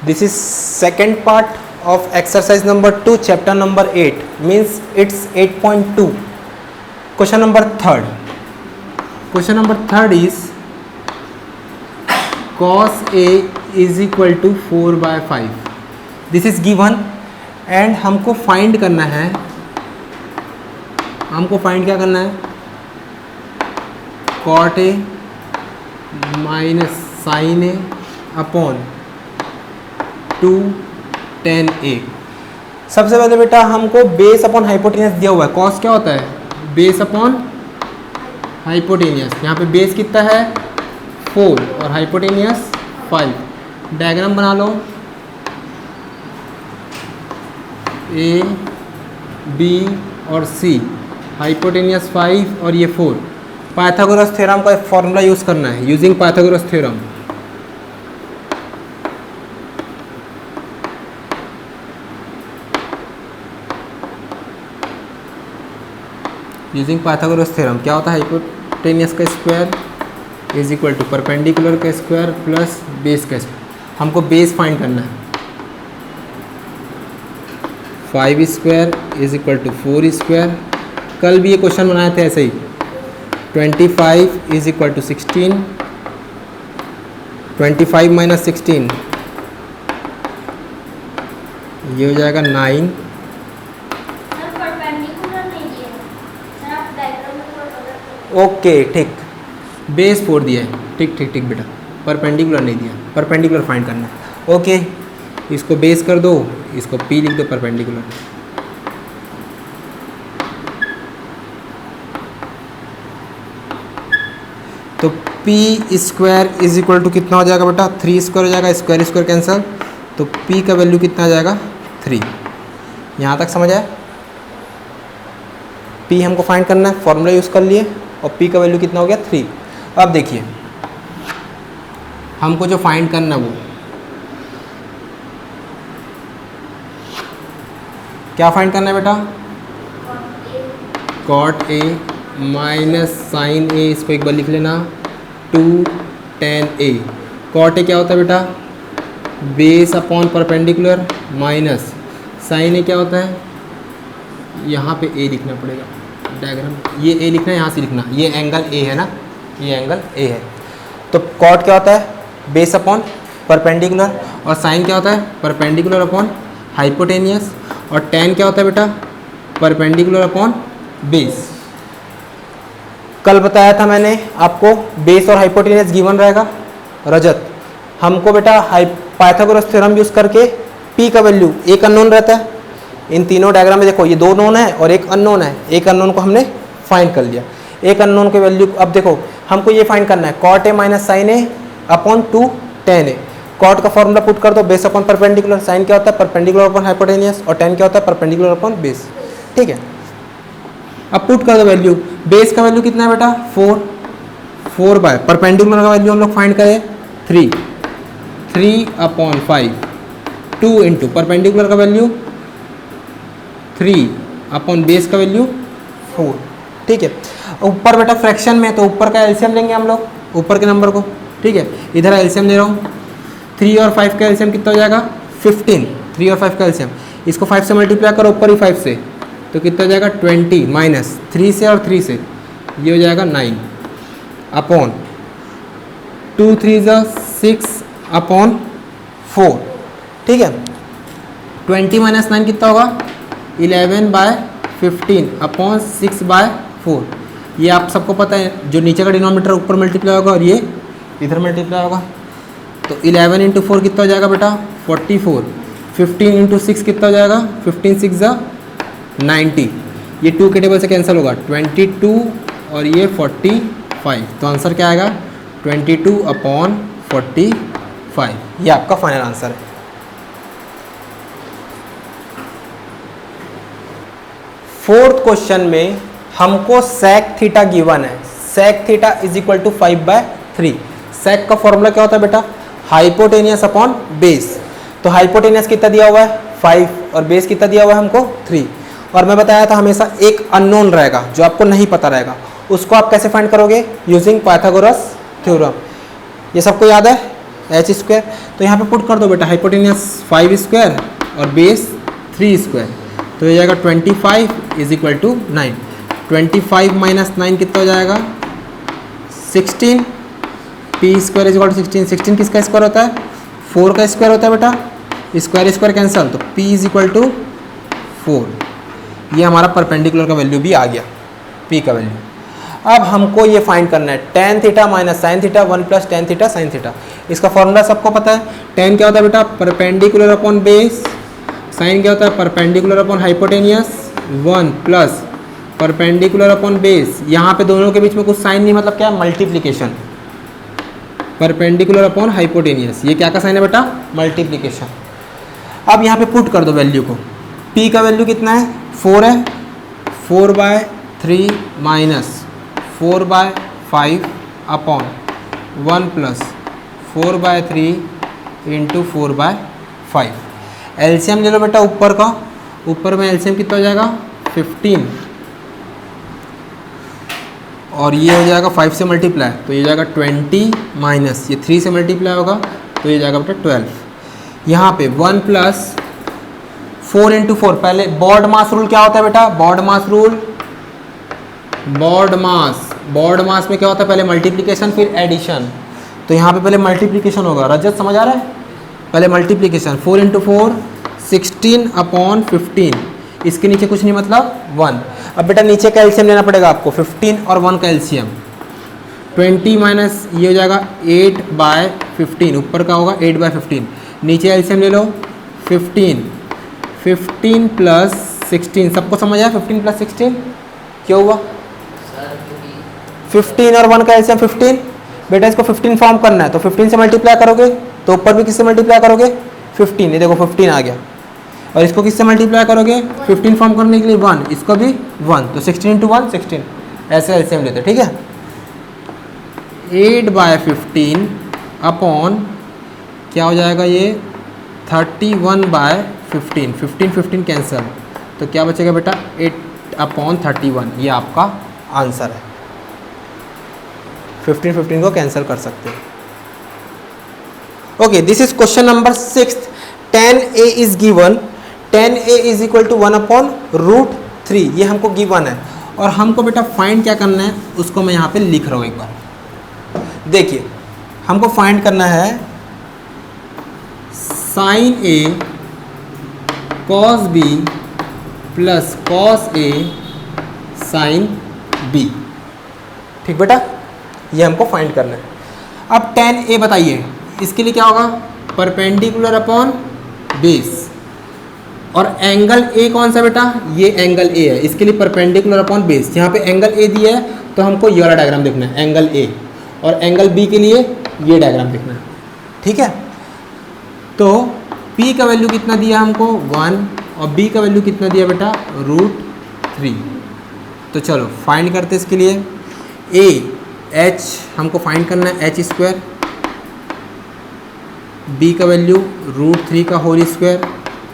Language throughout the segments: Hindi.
This is second part of exercise number 2, chapter number 8, means it's 8.2. Question number 3rd. Question number 3rd is cos A is equal to 4/5. This is given and हमको फाइंड करना है, हमको फाइंड क्या करना है, cot A minus sin A upon 2 tan A। सबसे पहले बेटा हमको बेस अपॉन हाइपोटेनियस दिया हुआ है। कॉस क्या होता है, बेस अपॉन हाइपोटेनियस। यहाँ पे बेस कितना है 4 और हाइपोटेनियस 5। डायग्राम बना लो, ए बी और सी, हाइपोटेनियस 5 और ये 4। पाइथागोरस थ्योरम का फॉर्मूला यूज़ करना है, using Pythagoras theorem. Using Pythagoras theorem क्या होता है, हाइपोटेनियस का square is equal to perpendicular का स्क्वायर प्लस बेस का स्क्वायर। हमको बेस फाइंड करना है। 5 square is equal to 4 square. कल भी ये क्वेश्चन बनाए थे ऐसे ही। 25 इज इक्वल टू 16, 25 माइनस 16 ये हो जाएगा 9। ओके ठीक, बेस 4 दिया है, ठीक ठीक ठीक बेटा, परपेंडिकुलर नहीं दिया, परपेंडिकुलर फाइंड करना है। ओके इसको बेस कर दो, इसको पी लिख दो परपेंडिकुलर। तो P square is equal to कितना हो जाएगा बेटा, 3 स्क्वायर हो जाएगा, स्क्वायर स्क्वायर कैंसिल, तो पी का वैल्यू कितना आ जाएगा 3। यहाँ तक समझ आया। पी हमको फाइंड करना है, फॉर्मूला यूज़ कर लिए और पी का वैल्यू कितना हो गया 3। अब देखिए हमको जो फाइंड करना है वो क्या फाइंड करना है बेटा, cot A minus sine A, इसको एक बार लिख लेना 2 tan A। cot A क्या होता है बेटा, base upon perpendicular minus sine A क्या होता है, यहाँ पे A लिखना पड़ेगा डायग्राम, ये A लिखना है, यहाँ से लिखना, ये एंगल A है ना, ये एंगल A है। तो cot क्या होता है, बेस अपॉन परपेंडिकुलर, और साइन क्या होता है, परपेंडिकुलर अपॉन हाइपोटेनियस, और tan क्या होता है बेटा, परपेंडिकुलर अपॉन बेस। कल बताया था मैंने आपको बेस और हाइपोटेनियस गिवन रहेगा। रजत हमको बेटा पाइथागोरस थ्योरम यूज़ करके P का वैल्यू, एक अननोन रहता है इन तीनों डायग्राम में, देखो ये 2 नोन है और एक अननोन है, एक अननोन को हमने फाइंड कर लिया। एक अननोन के वैल्यू, अब देखो हमको ये फाइंड करना है cot A minus sine A upon 2 tan A। cot का फॉर्मूला पुट कर दो, बेस अपॉन परपेंडिकुलर, साइन क्या होता है परपेंडिकुलर अपॉन हाइपोटेनियस, और tan क्या होता है परपेंडिकुलर अपॉन बेस। ठीक है, अब पुट कर दो वैल्यू। बेस का वैल्यू कितना है बेटा 4 बाय परपेंडिकुलर का वैल्यू हम लोग फाइंड करें 3 अपॉन 5, 2 इंटू परपेंडिकुलर का वैल्यू 3 अपॉन बेस का वैल्यू 4। ठीक है, ऊपर बेटा फ्रैक्शन में, तो ऊपर का एलसीएम लेंगे हम लोग, ऊपर के नंबर को। ठीक है, इधर एलसीएम ले रहा हूँ, 3 और 5 का एलसीएम कितना हो जाएगा 15। 3 और 5 का एलसीएम, इसको 5 से मल्टीप्लाई करो, ऊपर ही 5 से, तो कितना हो जाएगा 20 माइनस 3 से और 3 से, ये हो जाएगा 9 अपॉन 2 3 6 अपॉन 4। ठीक है, 20 माइनस 9 कितना होगा 11/15 अपॉन 6/4। ये आप सबको पता है, जो नीचे का डिनोमिनेटर ऊपर मल्टीप्लाई होगा और ये इधर मल्टीप्लाई होगा। तो 11 इंटू 4 कितना हो जाएगा बेटा 44। 15 इंटू 6 कितना हो जाएगा 15 6 90। ये 2 के टेबल से कैंसिल होगा, 22 और ये 45। तो आंसर क्या आएगा 22 अपॉन 45। ये आपका फाइनल आंसर है। फोर्थ क्वेश्चन में हमको सेक थीटा गिवन है। Sec theta is equal to 5/3। Sec का फॉर्मूला क्या होता है बेटा, हाइपोटेनियस अपॉन बेस। तो हाइपोटेनियस कितना दिया हुआ है 5 और बेस कितना दिया हुआ है हमको 3। और मैं बताया था हमेशा एक अननोन रहेगा जो आपको नहीं पता रहेगा, उसको आप कैसे फाइंड करोगे, यूजिंग पाइथागोरस थ्योरम। ये सबको याद है, एच स्क्वायर। तो यहाँ पे पुट कर दो बेटा हाइपोटेनियस 5 स्क्वायर और बेस 3 स्क्वायर, तो ये जाएगा 25 इज इक्वल टू 9। 25 माइनस 9 कितना हो जाएगा 16। P square is equal to 16। 16 किसका स्क्वायर होता है 4 का स्क्वायर होता है बेटा, स्क्वायर स्क्वायर कैंसल, तो P इज इक्वल टू 4। ये हमारा परपेंडिकुलर का वैल्यू भी आ गया, P का वैल्यू। अब हमको ये फाइंड करना है tan theta minus sine theta 1 plus tan theta sine theta. इसका फॉर्मूला सबको पता है, tan क्या होता है बेटा परपेंडिकुलर अपॉन बेस, साइन क्या होता है perpendicular upon hypotenuse 1 plus perpendicular upon base. यहाँ पे दोनों के बीच में कुछ साइन नहीं, मतलब क्या है मल्टीप्लीकेशन, परपेंडिकुलर अपॉन हाइपोटेनियस। ये क्या का साइन है बेटा मल्टीप्लीकेशन। अब यहाँ पे पुट कर दो वैल्यू को, P का वैल्यू कितना है 4 है, 4/3 minus 4/5 upon 1 plus 4/3 into 4/5। LCM ले लो बेटा ऊपर का, ऊपर में एलसीएम कितना हो जाएगा 15 और ये हो जाएगा 5 से मल्टीप्लाई, तो ये जाएगा 20 माइनस ये 3 से मल्टीप्लाई होगा तो ये जाएगा बेटा 12। यहाँ पे 1 प्लस 4 इंटू 4, पहले बॉड मास रूल क्या होता है बेटा बॉड मास रूल, बॉड मास में क्या होता है पहले मल्टीप्लिकेशन फिर एडिशन। तो यहाँ पे पहले मल्टीप्लिकेशन होगा, रजत समझ आ रहा है, पहले मल्टीप्लिकेशन 4 इंटू 4 16 अपॉन 15, इसके नीचे कुछ नहीं मतलब 1। अब बेटा नीचे का एलसीएम लेना पड़ेगा आपको, 15 और 1 का एलसीएम 20 माइनस ये हो जाएगा 8/15, ऊपर का होगा 8/15, नीचे एलसीएम ले लो 15 प्लस 16, सबको समझ आया 15 प्लस 16 क्या हुआ 15 और 1 का एलसीएम 15। बेटा इसको 15 फॉर्म करना है तो 15 से मल्टीप्लाई करोगे तो ऊपर भी किससे मल्टीप्लाई करोगे 15, ये देखो 15 आ गया, और इसको किससे मल्टीप्लाई करोगे 15 फॉर्म करने के लिए 1, इसको भी 1, तो 16 इंटू 1 16, ऐसे एलसीएम लेते ठीक है। 8/15 अपॉन क्या हो जाएगा ये 31/15, 15 कैंसल, तो क्या बचेगा बेटा 8/31, ये आपका आंसर है। 15 को कैंसिल कर सकते हैं। Okay, this is question number 6। tan A is given, tan A is equal to 1/√3, ये हमको गिवन है, और हमको बेटा फाइंड क्या करना है उसको मैं यहाँ पे लिख रहा हूँ एक बार। देखिए हमको फाइंड करना है sin A cos B plus cos A sin B, ठीक बेटा, ये हमको फाइंड करना है। अब tan A बताइए, इसके लिए क्या होगा परपेंडिकुलर अपॉन बेस, और एंगल A कौन सा बेटा ये एंगल A है, इसके लिए परपेंडिकुलर अपॉन बेस। यहाँ पे एंगल A दिया है तो हमको ये वाला डायग्राम देखना है एंगल A, और एंगल B के लिए ये डायग्राम देखना है, ठीक है। तो P का वैल्यू कितना दिया हमको 1 और B का वैल्यू कितना दिया बेटा √3। तो चलो फाइंड करते इसके लिए, H हमको फाइंड करना है h स्क्वायर, B का वैल्यू √3 का होल स्क्वायर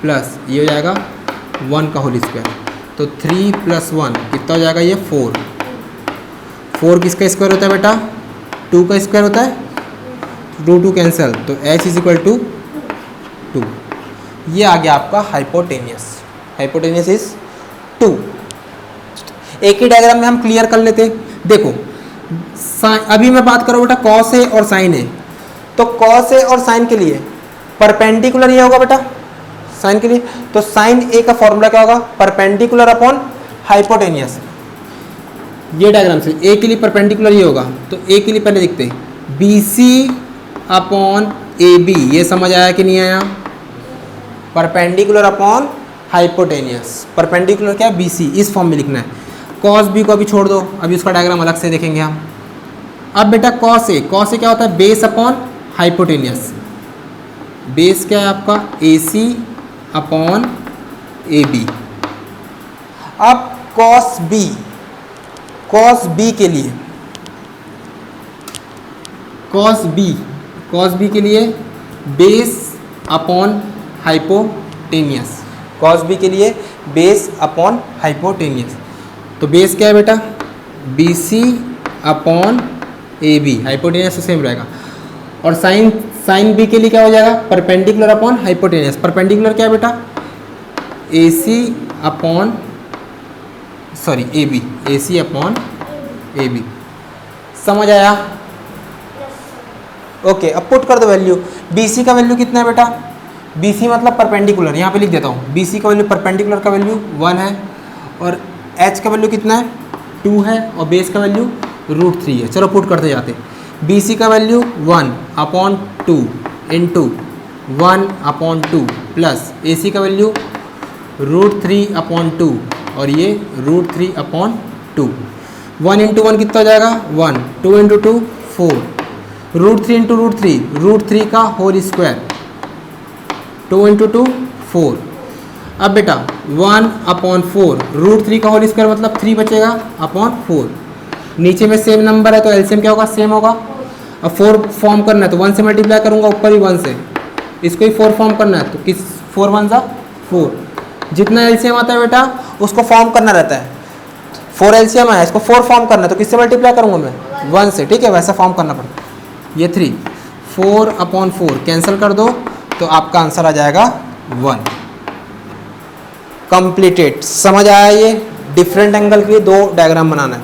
प्लस ये हो जाएगा 1 का होल स्क्वायर, तो 3 + 1 कितना हो जाएगा ये 4। 4 किसका स्क्वायर होता है बेटा 2 का स्क्वायर होता है, 2 कैंसिल, तो h इज इक्वल टू 2। ये आ गया आपका हाइपोटेनियस, हाइपोटेनियस इज 2। एक ही डायग्राम में हम क्लियर कर लेते। देखो अभी मैं बात करूँ बेटा कॉस ए और साइन ए, तो कॉस ए और साइन के लिए परपेंडिकुलर ये होगा बेटा साइन के लिए, तो साइन ए का फॉर्मूला क्या होगा परपेंडिकुलर अपॉन हाइपोटेनियस। ये डायग्राम से ए के लिए परपेंडिकुलर ये होगा, तो ए के लिए पहले देखते हैं BC अपॉन AB, ये समझ आया कि नहीं आया, परपेंडिकुलर अपॉन हाइपोटेनियस, परपेंडिकुलर क्या है BC, इस फॉर्म में लिखना है। कॉस बी को अभी छोड़ दो, अभी उसका डायग्राम अलग से देखेंगे हम। अब बेटा कॉस ए क्या होता है बेस अपॉन हाइपोटेनियस, बेस क्या है आपका AC अपॉन AB। अब कॉस बी के लिए कॉस बी के लिए base upon hypotenuse, cos B के लिए बेस अपॉन हाइपोटेनियस। तो बेस क्या है बेटा BC अपॉन AB, हाइपोटेनियस तो सेम रहेगा, और साइन साइन बी के लिए क्या हो जाएगा, परपेंडिकुलर अपॉन हाइपोटेनियस। परपेंडिकुलर क्या है बेटा, A C upon sorry A B, A C upon A B. समझ आया? ओके, अब पुट कर दो वैल्यू। बी सी का वैल्यू कितना है बेटा, बी सी मतलब परपेंडिकुलर, यहाँ पे लिख देता हूँ। बी सी का वैल्यू, परपेंडिकुलर का वैल्यू 1 है, और एच का वैल्यू कितना है 2 है, और बेस का वैल्यू √3 है। चलो पुट करते जाते। बी सी का वैल्यू 1/2 इंटू 1/2 प्लस ए सी का वैल्यू √3/2 और ये √3/2। 1 इंटू 1 कितना हो जाएगा 1, 2 इंटू 2 4, √3 इंटू √3 का होल स्क्वायर, 2 इंटू 2 4। अब बेटा 1/4 √3 का होल स्क्वायर मतलब 3 बचेगा अपॉन 4। नीचे में सेम नंबर है तो एलसीएम क्या होगा, सेम होगा। अब 4 फॉर्म करना है तो 1 से मल्टीप्लाई करूंगा, ऊपर भी 1 से, इसको ही 4 फॉर्म करना है तो किस 4 1 सा 4। जितना एलसीएम आता है बेटा उसको फॉर्म करना रहता है। 4 एलसीएम आया, इसको 4 फॉर्म करना है तो किससे मल्टीप्लाई करूंगा मैं, 1 से, ठीक है, वैसा फॉर्म करना पड़ता है। ये 3, 4/4 कैंसिल कर दो तो आपका आंसर आ जाएगा 1। कंप्लीटेड। समझ आया? ये डिफरेंट एंगल के लिए 2 डायग्राम बनाना है।